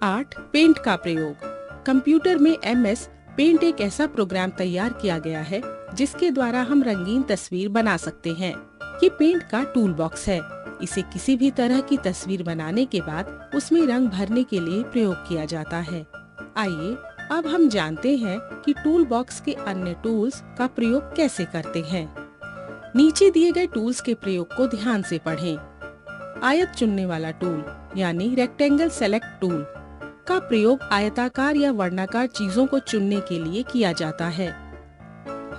8. Paint का प्रयोग। Computer में MS पेंट एक ऐसा प्रोग्राम तैयार किया गया है जिसके द्वारा हम रंगीन तस्वीर बना सकते हैं। ये पेंट का टूल बॉक्स है। इसे किसी भी तरह की तस्वीर बनाने के बाद उसमें रंग भरने के लिए प्रयोग किया जाता है। आइए अब हम जानते हैं कि टूल बॉक्स के अन्य टूल्स का प्रयोग कैसे करते हैं। नीचे दिए गए टूल्स के प्रयोग को ध्यान से पढ़ें। आयत चुनने वाला टूल यानी रेक्टेंगल सेलेक्ट टूल का प्रयोग आयताकार या वर्णाकार चीजों को चुनने के लिए किया जाता है।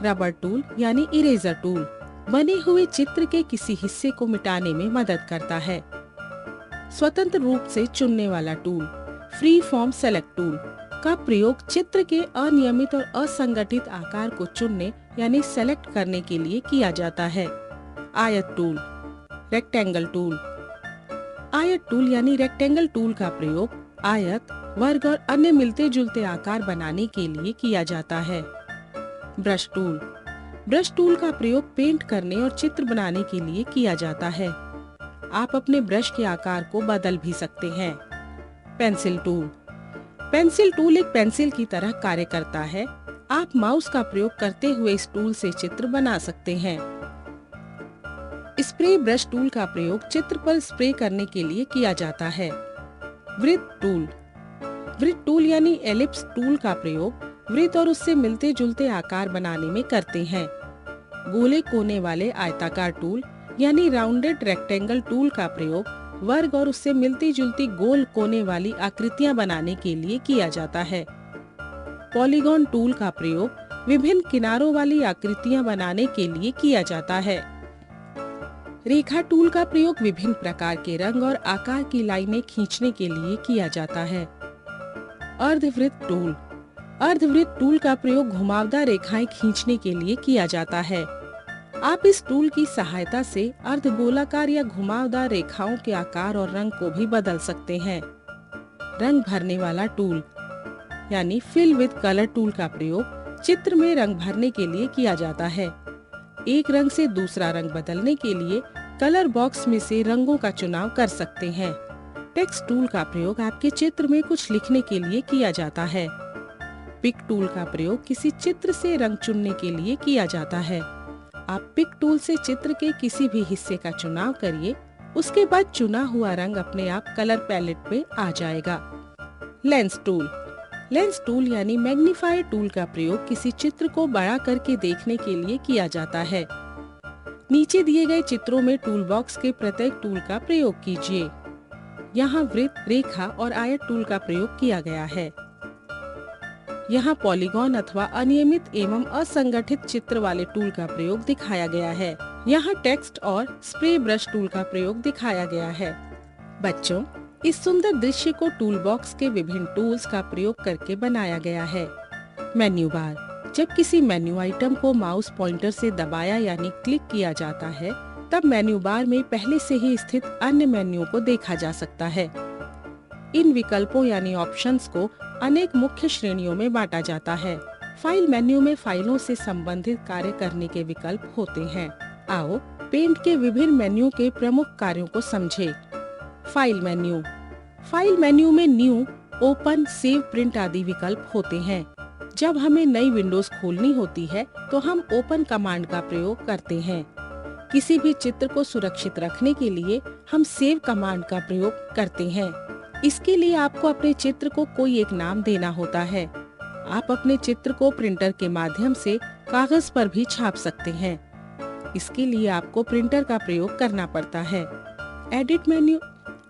रबर टूल यानी इरेजर टूल बने हुए चित्र के किसी हिस्से को मिटाने में मदद करता है। स्वतंत्र रूप से चुनने वाला tool free form select tool का प्रयोग चित्र के अनियमित और असंगठित आकार को चुनने यानी सेलेक्ट करने के लिए किया जाता है। आयत टूल रेक्टेंगल टूल। आयत टूल यानी रेक्टेंगल टूल का प्रयोग आयत, वर्ग और अन्य मिलते जुलते आकार बनाने के लिए किया जाता है। Brush tool. ब्रश टूल का प्रयोग पेंट करने और चित्र बनाने के लिए किया जाता है। आप अपने ब्रश के आकार को बदल भी सकते हैं। Pencil tool. पेंसिल टूल एक पेंसिल की तरह कार्य करता है। आप माउस का प्रयोग करते हुए इस टूल से चित्र बना सकते हैं। स्प्रे ब्रश टूल का प्रयोग चित्र पर स्प्रे करने के लिए किया जाता है। वृत्त टूल। वृत्त टूल यानी एलिप्स टूल का प्रयोग वृत्त और उससे मिलते जुलते आकार बनाने में करते हैं। गोले कोने वाले आयताकार टूल यानी राउंडेड रेक्टेंगल टूल का प्रयोग वर्ग और उससे मिलती जुलती गोल कोने वाली आकृतियां बनाने के लिए किया जाता है। पॉलीगॉन टूल का प्रयोग विभिन्न किनारों वाली आकृतियां बनाने के लिए किया जाता है। रेखा टूल का प्रयोग विभिन्न प्रकार के रंग और आकार की लाइनें खींचने के लिए किया जाता है। अर्धवृत्त टूल। अर्धवृत्त टूल का प्रयोग घुमावदार रेखाएं खींचने के लिए किया जाता है। आप इस टूल की सहायता से अर्धगोलाकार या घुमावदार रेखाओं के आकार और रंग को भी बदल सकते हैं। रंग भरने वाला टूल यानी फिल विद कलर टूल का प्रयोग चित्र में रंग भरने के लिए किया जाता है। एक रंग से दूसरा रंग बदलने के लिए कलर बॉक्स में से रंगों का चुनाव कर सकते हैं। टेक्स्ट टूल का प्रयोग आपके चित्र में कुछ लिखने के लिए किया जाता है। पिक टूल का प्रयोग किसी चित्र से रंग चुनने के लिए किया जाता है। आप पिक टूल से चित्र के किसी भी हिस्से का चुनाव करिए, उसके बाद चुना हुआ रंग अपने आप कलर पैलेट में आ जाएगा। Lens tool. लेंस टूल यानी मैग्नीफायर टूल का प्रयोग किसी चित्र को बड़ा करके देखने के लिए किया जाता है। नीचे दिए गए चित्रों में टूल बॉक्स के प्रत्येक टूल का प्रयोग कीजिए। यहाँ वृत्त, रेखा और आयत टूल का प्रयोग किया गया है। यहाँ पॉलीगॉन अथवा अनियमित एवं असंगठित चित्र वाले टूल का प्रयोग दिखाया गया है। यहाँ टेक्स्ट और स्प्रे ब्रश टूल का प्रयोग दिखाया गया है। बच्चों, इस सुंदर दृश्य को टूल बॉक्स के विभिन्न टूल्स का प्रयोग करके बनाया गया है। Menu bar. जब किसी मेन्यू आइटम को माउस पॉइंटर से दबाया यानी क्लिक किया जाता है, तब मेन्यू बार में पहले से ही स्थित अन्य मेन्यू को देखा जा सकता है। इन विकल्पों यानी ऑप्शंस को अनेक मुख्य श्रेणियों में बांटा जाता है। फाइल मेन्यू में फाइलों से संबंधित कार्य करने के विकल्प होते हैं। आओ पेंट के विभिन्न मेन्यू के प्रमुख कार्यों को समझें। File menu. फाइल मेन्यू में न्यू, ओपन, सेव, प्रिंट आदि विकल्प होते हैं। जब हमें नई विंडोज खोलनी होती है तो हम ओपन कमांड का प्रयोग करते हैं। किसी भी चित्र को सुरक्षित रखने के लिए हम सेव कमांड का प्रयोग करते हैं। इसके लिए आपको अपने चित्र को कोई एक नाम देना होता है। आप अपने चित्र को प्रिंटर के माध्यम से कागज पर भी छाप सकते हैं। इसके लिए आपको प्रिंटर का प्रयोग करना पड़ता है। Edit menu.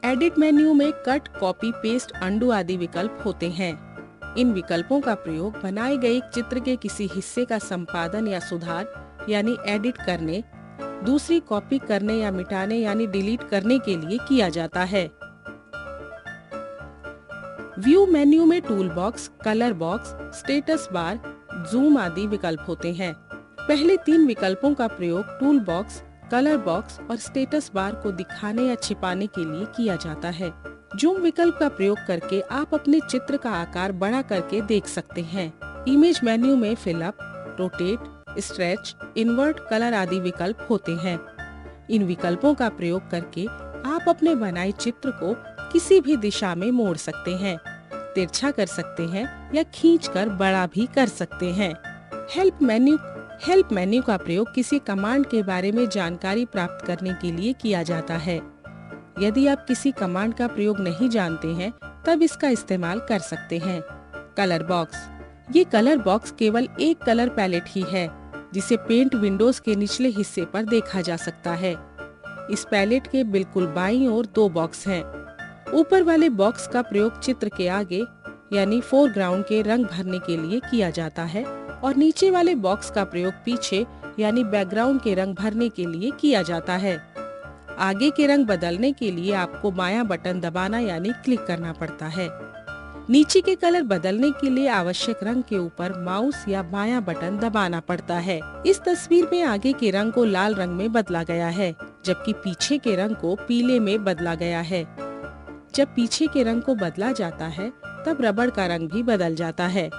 एडिट मेन्यू में कट, कॉपी, पेस्ट, अंडू आदि विकल्प होते हैं। इन विकल्पों का प्रयोग बनाए गए एक चित्र के किसी हिस्से का संपादन या सुधार यानी एडिट करने, दूसरी कॉपी करने या मिटाने यानी डिलीट करने के लिए किया जाता है। व्यू मेन्यू में tool box, colour box, status bar, zoom आदि विकल्प होते हैं। पहले 3 विकल्पों का प्रयोग टूल बॉक्स, कलर बॉक्स और स्टेटस बार को दिखाने या छिपाने के लिए किया जाता है। जूम विकल्प का प्रयोग करके आप अपने चित्र का आकार बड़ा करके देख सकते हैं। इमेज मेन्यू में fill up, rotate, stretch, invert, colour आदि विकल्प होते हैं। इन विकल्पों का प्रयोग करके आप अपने बनाए चित्र को किसी भी दिशा में मोड़ सकते हैं। तिरछा कर सकते हैं या खींचकर बड़ा भी कर सकते हैं। हेल्प मेन्यू का प्रयोग किसी कमांड के बारे में जानकारी प्राप्त करने के लिए किया जाता है। यदि आप किसी कमांड का प्रयोग नहीं जानते हैं, तब इसका इस्तेमाल कर सकते हैं। Colour box. ये कलर बॉक्स केवल एक कलर पैलेट ही है, जिसे पेंट विंडोज के निचले हिस्से पर देखा जा सकता है। इस पैलेट के बिल्कुल बाईं ओर 2 बॉक्स हैं। ऊपर वाले बॉक्स का प्रयोग चित्र के आगे यानी फोरग्राउंड के रंग भरने के लिए किया जाता है और नीचे वाले बॉक्स का प्रयोग पीछे यानी बैकग्राउंड के रंग भरने के लिए किया जाता है। आगे के रंग बदलने के लिए आपको बायां बटन दबाना यानी क्लिक करना पड़ता है। नीचे के कलर बदलने के लिए आवश्यक रंग के ऊपर माउस या बायां बटन दबाना पड़ता है। इस तस्वीर में आगे के रंग को लाल रंग में बदला गया है, जबकि पीछे के रंग को पीले में बदला गया है। जब पीछे के रंग को बदला जाता है, तब रबड़ का रंग भी बदल जाता है।